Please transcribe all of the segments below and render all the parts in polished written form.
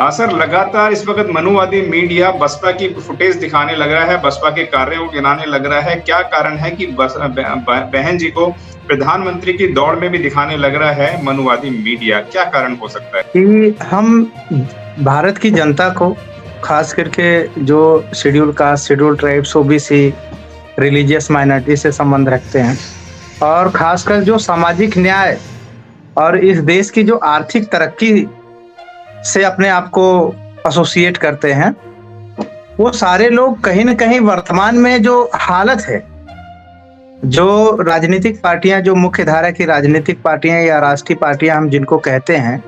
Sir, लगातार इस वक्त मनुवादी मीडिया बसपा की फुटेज दिखाने लग रहा है, बसपा के कार्यों को गिनाने लग रहा है। क्या कारण है कि बहन जी को प्रधानमंत्री की दौड़ में भी दिखाने लग रहा है मनुवादी मीडिया? क्या कारण हो सकता है? कि हम भारत की जनता को, खास करके जो schedule caste, schedule tribes, OBC, religious minority से संबंध रखते हैं, और खासकर जो सामाजिक न्याय और इस देश की जो आर्थिक तरक्की से अपने आप को एसोसिएट करते हैं, वो सारे लोग कहीं न कहीं वर्तमान में जो हालत है, जो राजनीतिक पार्टियां, जो मुख्य धारा की राजनीतिक पार्टियां या राष्ट्रीय पार्टियां हम जिनको कहते हैं,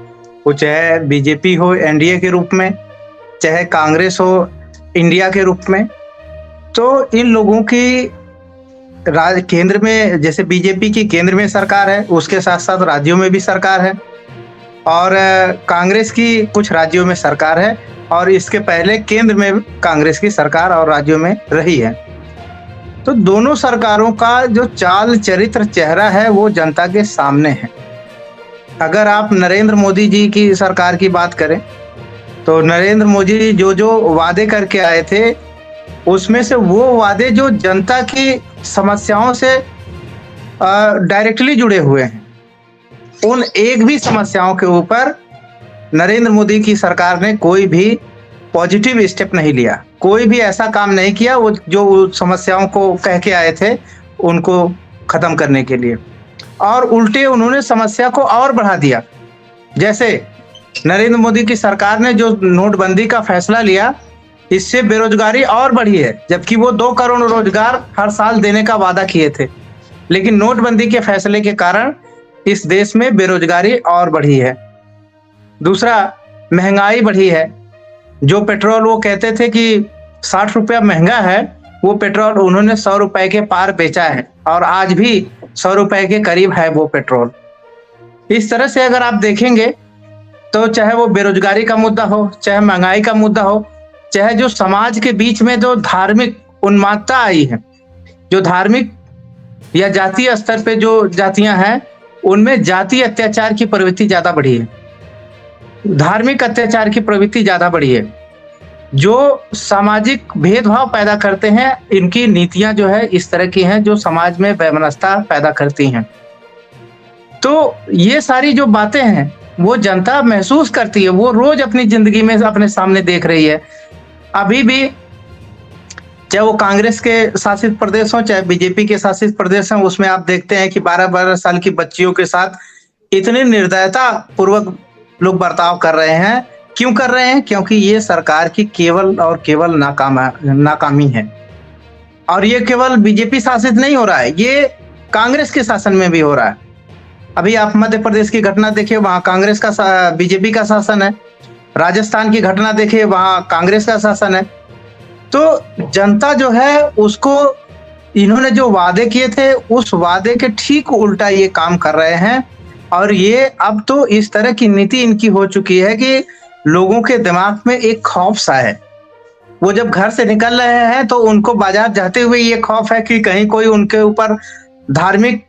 वो चाहे बीजेपी हो एनडीए के रूप में, चाहे कांग्रेस हो इंडिया के रूप में, तो इन लोगों की केंद्र में, जैसे बीजेपी की केंद्र में सरकार है, उसके साथ साथ राज्यों में भी सरकार है, और कांग्रेस की कुछ राज्यों में सरकार है, और इसके पहले केंद्र में कांग्रेस की सरकार और राज्यों में रही है। तो दोनों सरकारों का जो चाल चरित्र चेहरा है वो जनता के सामने है। अगर आप नरेंद्र मोदी जी की सरकार की बात करें, तो नरेंद्र मोदी जी जो वादे करके आए थे, उसमें से वो वादे जो जनता की समस्याओं से डायरेक्टली जुड़े हुए हैं, उन एक भी समस्याओं के ऊपर नरेंद्र मोदी की सरकार ने कोई भी पॉजिटिव स्टेप नहीं लिया, कोई भी ऐसा काम नहीं किया वो जो समस्याओं को कह के आए थे उनको खत्म करने के लिए, और उल्टे उन्होंने समस्या को और बढ़ा दिया। जैसे नरेंद्र मोदी की सरकार ने जो नोटबंदी का फैसला लिया, इससे बेरोजगारी और बढ़ी है, जबकि वो 2 करोड़ रोजगार हर साल देने का वादा किए थे, लेकिन नोटबंदी के फैसले के कारण इस देश में बेरोजगारी और बढ़ी है। दूसरा, महंगाई बढ़ी है। जो पेट्रोल वो कहते थे कि 60 रुपया महंगा है, वो पेट्रोल उन्होंने 100 रुपए के पार बेचा है, और आज भी 100 रुपए के करीब है वो पेट्रोल। इस तरह से अगर आप देखेंगे तो चाहे वो बेरोजगारी का मुद्दा हो, चाहे महंगाई का मुद्दा हो, चाहे जो समाज के बीच में जो धार्मिक उन्मादता आई है, जो धार्मिक या जातीय स्तर पे जो जातियां हैं, उनमें जातीय अत्याचार की प्रवृत्ति ज्यादा बढ़ी है, धार्मिक अत्याचार की प्रवृत्ति ज्यादा बढ़ी है, जो सामाजिक भेदभाव पैदा करते हैं। इनकी नीतियां जो है इस तरह की हैं जो समाज में वैमनस्यता पैदा करती हैं। तो ये सारी जो बातें हैं वो जनता महसूस करती है, वो रोज अपनी जिंदगी में अपने सामने देख रही है। अभी भी चाहे वो कांग्रेस के शासित प्रदेश हो, चाहे बीजेपी के शासित प्रदेश हो, उसमें आप देखते हैं कि 12-12 साल की बच्चियों के साथ इतनी निर्दयता पूर्वक लोग बर्ताव कर रहे हैं। क्यों कर रहे हैं? क्योंकि ये सरकार की केवल और केवल नाकामी है, और ये केवल बीजेपी शासित नहीं हो रहा है, ये कांग्रेस के शासन में भी हो रहा है। अभी आप मध्य प्रदेश की घटना देखिए, वहां कांग्रेस का बीजेपी का शासन है। राजस्थान की घटना देखिए, वहां कांग्रेस का शासन है। तो जनता जो है उसको, इन्होंने जो वादे किए थे उस वादे के ठीक उल्टा ये काम कर रहे हैं, और ये अब तो इस तरह की नीति इनकी हो चुकी है कि लोगों के दिमाग में एक खौफ सा है। वो जब घर से निकल रहे हैं तो उनको बाजार जाते हुए ये खौफ है कि कहीं कोई उनके ऊपर धार्मिक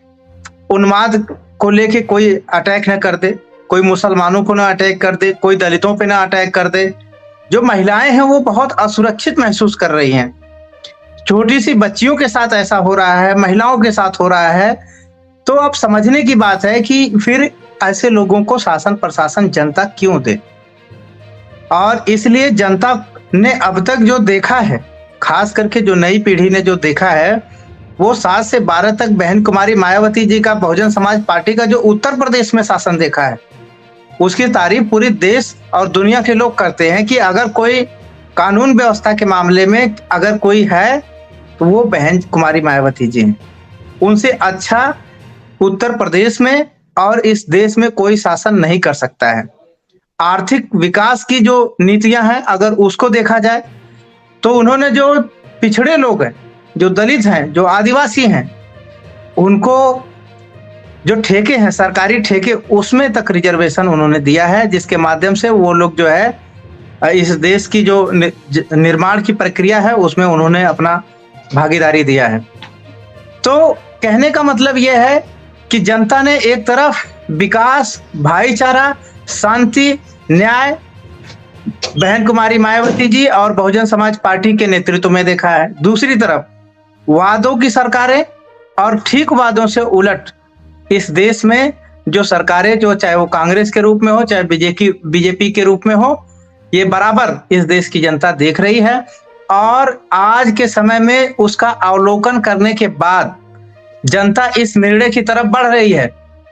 उन्माद को लेके कोई अटैक न कर दे, कोई मुसलमानों को ना अटैक कर दे, कोई दलितों पे ना अटैक कर दे। जो महिलाएं हैं वो बहुत असुरक्षित महसूस कर रही हैं। छोटी सी बच्चियों के साथ ऐसा हो रहा है, महिलाओं के साथ हो रहा है। तो अब समझने की बात है कि फिर ऐसे लोगों को शासन प्रशासन जनता क्यों दे, और इसलिए जनता ने अब तक जो देखा है, खास करके जो नई पीढ़ी ने जो देखा है, वो 7 से 12 तक बहन कुमारी मायावती जी का बहुजन समाज पार्टी का जो उत्तर प्रदेश में शासन देखा है, उसकी तारीफ पूरी देश और दुनिया के लोग करते हैं कि अगर कोई कानून व्यवस्था के मामले में अगर कोई है तो वो बहन कुमारी मायावती जी हैं। उनसे अच्छा उत्तर प्रदेश में और इस देश में कोई शासन नहीं कर सकता है। आर्थिक विकास की जो नीतियां हैं अगर उसको देखा जाए तो उन्होंने जो पिछड़े लोग हैं, जो दलित हैं, जो आदिवासी हैं, उनको जो ठेके हैं, सरकारी ठेके, उसमें तक रिजर्वेशन उन्होंने दिया है, जिसके माध्यम से वो लोग जो है इस देश की जो निर्माण की प्रक्रिया है उसमें उन्होंने अपना भागीदारी दिया है। तो कहने का मतलब यह है कि जनता ने एक तरफ विकास, भाईचारा, शांति, न्याय बहन कुमारी मायावती जी और बहुजन समाज पार्टी के नेतृत्व में देखा है। दूसरी तरफ वादों की सरकारें और ठीक वादों से उलट इस देश में जो सरकारें, जो चाहे वो कांग्रेस के रूप में हो चाहे बीजेपी के रूप में हो, ये बराबर इस देश की जनता देख रही है। और आज के समय में उसका अवलोकन करने के बाद जनता इस निर्णय की तरफ बढ़ रही है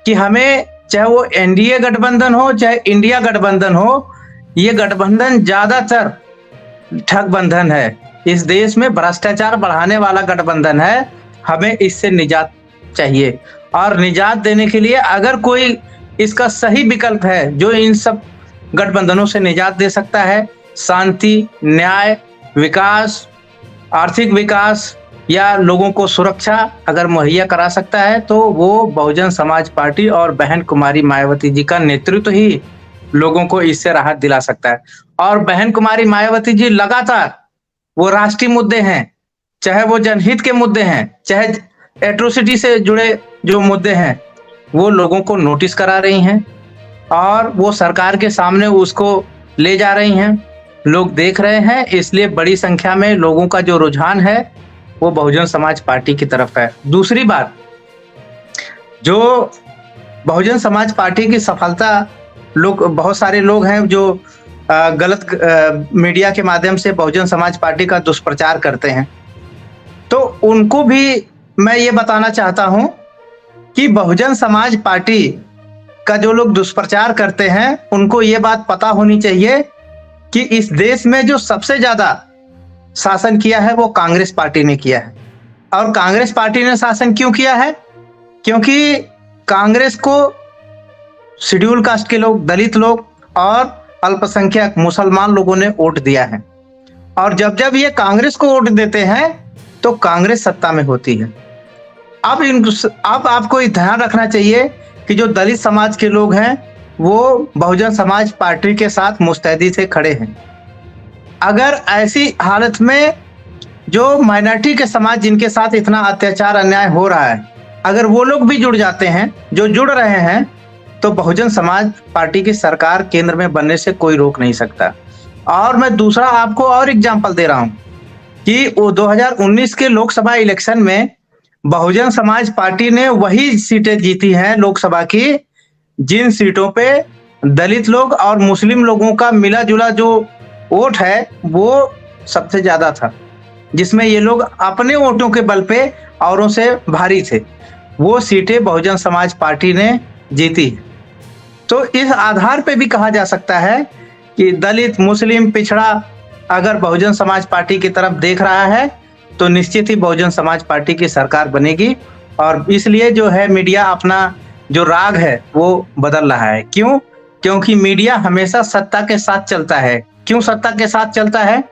कि हमें, चाहे वो एनडीए गठबंधन हो चाहे इंडिया गठबंधन हो, ये गठबंधन ज्यादातर ठगबंधन है, इस देश में भ्रष्टाचार बढ़ाने वाला गठबंधन है। हमें इससे निजात चाहिए और निजात देने के लिए अगर कोई इसका सही विकल्प है जो इन सब गठबंधनों से निजात दे सकता है, शांति, न्याय, विकास, आर्थिक विकास या लोगों को सुरक्षा अगर मुहैया करा सकता है, तो वो बहुजन समाज पार्टी और बहन कुमारी मायावती जी का नेतृत्व ही लोगों को इससे राहत दिला सकता है। और बहन कुमारी मायावती जी लगातार वो राष्ट्रीय मुद्दे हैं, चाहे वो जनहित के मुद्दे हैं, चाहे एट्रोसिटी से जुड़े जो मुद्दे हैं, वो लोगों को नोटिस करा रही हैं और वो सरकार के सामने उसको ले जा रही हैं। लोग देख रहे हैं, इसलिए बड़ी संख्या में लोगों का जो रुझान है वो बहुजन समाज पार्टी की तरफ है। दूसरी बात, जो बहुजन समाज पार्टी की सफलता, लोग, बहुत सारे लोग हैं जो गलत मीडिया के माध्यम से बहुजन समाज पार्टी का दुष्प्रचार करते हैं, तो उनको भी मैं ये बताना चाहता हूं कि बहुजन समाज पार्टी का जो लोग दुष्प्रचार करते हैं, उनको ये बात पता होनी चाहिए कि इस देश में जो सबसे ज्यादा शासन किया है वो कांग्रेस पार्टी ने किया है। और कांग्रेस पार्टी ने शासन क्यों किया है? क्योंकि कांग्रेस को शेड्यूल कास्ट के लोग, दलित लोग और अल्पसंख्यक मुसलमान लोगों ने वोट दिया है। और जब जब ये कांग्रेस को वोट देते हैं तो कांग्रेस सत्ता में होती है। अब आपको ध्यान रखना चाहिए कि जो दलित समाज के लोग हैं वो बहुजन समाज पार्टी के साथ मुस्तैदी से खड़े हैं। अगर ऐसी हालत में जो माइनॉरिटी के समाज जिनके साथ इतना अत्याचार अन्याय हो रहा है, अगर वो लोग भी जुड़ जाते हैं, जो जुड़ रहे हैं, तो बहुजन समाज पार्टी की सरकार केंद्र में बनने से कोई रोक नहीं सकता। और मैं दूसरा आपको और एग्जांपल दे रहा हूं कि वो 2019 के लोकसभा इलेक्शन में बहुजन समाज पार्टी ने वही सीटें जीती हैं लोकसभा की, जिन सीटों पे दलित लोग और मुस्लिम लोगों का मिला जुला जो वोट है वो सबसे ज्यादा था, जिसमें ये लोग अपने वोटों के बल पे औरों से भारी थे। वो सीटें बहुजन समाज पार्टी ने जीती। तो इस आधार पे भी कहा जा सकता है कि दलित, मुस्लिम, पिछड़ा अगर बहुजन समाज पार्टी की तरफ देख रहा है तो निश्चित ही बहुजन समाज पार्टी की सरकार बनेगी। और इसलिए जो है मीडिया अपना जो राग है वो बदल रहा है। क्यों? क्योंकि मीडिया हमेशा सत्ता के साथ चलता है। क्यों सत्ता के साथ चलता है?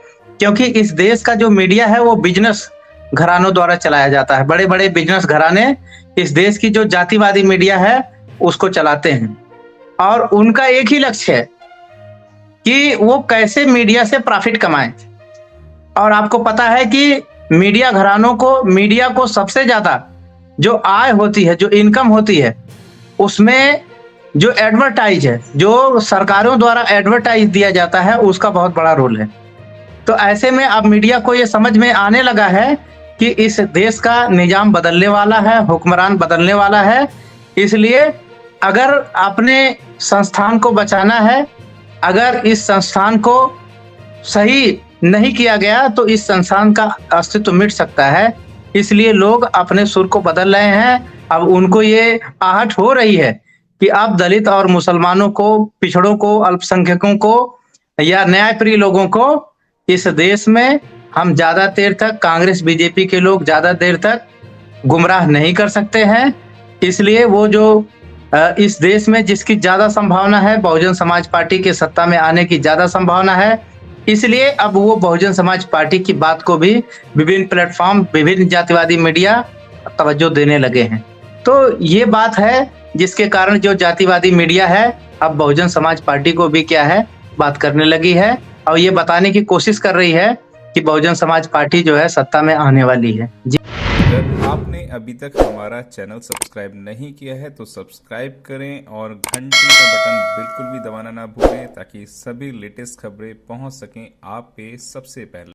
क्योंकि इस देश का जो मीडिया है वो बिजनेस घरानों द्वारा चलाया जाता है। बड़े बड़े बिजनेस घराने इस देश की जो जातिवादी मीडिया है उसको चलाते हैं और उनका एक ही लक्ष्य है कि वो कैसे मीडिया से प्रॉफिट कमाएं। और आपको पता है कि मीडिया घरानों को, मीडिया को सबसे ज्यादा जो आय होती है, जो इनकम होती है, उसमें जो एडवर्टाइज है, जो सरकारों द्वारा एडवर्टाइज दिया जाता है, उसका बहुत बड़ा रोल है। तो ऐसे में अब मीडिया को ये समझ में आने लगा है कि इस देश का निजाम बदलने वाला है, हुक्मरान बदलने वाला है। इसलिए अगर अपने संस्थान को बचाना है, अगर इस संस्थान को सही नहीं किया गया तो इस संस्थान का अस्तित्व मिट सकता है। इसलिए लोग अपने सुर को बदल रहे हैं। अब उनको ये आहट हो रही है कि अब दलित और मुसलमानों को, पिछड़ों को, अल्पसंख्यकों को या न्यायप्रिय लोगों को इस देश में हम ज्यादा देर तक, कांग्रेस बीजेपी के लोग ज्यादा देर तक गुमराह नहीं कर सकते हैं। इसलिए वो जो इस देश में जिसकी ज्यादा संभावना है, बहुजन समाज पार्टी के सत्ता में आने की ज्यादा संभावना है, इसलिए अब वो बहुजन समाज पार्टी की बात को भी विभिन्न प्लेटफॉर्म, विभिन्न जातिवादी मीडिया तवज्जो देने लगे हैं। तो ये बात है जिसके कारण जो जातिवादी मीडिया है अब बहुजन समाज पार्टी को भी क्या है, बात करने लगी है और ये बताने की कोशिश कर रही है कि बहुजन समाज पार्टी जो है सत्ता में आने वाली है। जी, अगर आपने अभी तक हमारा चैनल सब्सक्राइब नहीं किया है तो सब्सक्राइब करें और घंटी का बटन बिल्कुल भी दबाना ना भूलें ताकि सभी लेटेस्ट खबरें पहुंच सकें आप पे सबसे पहले।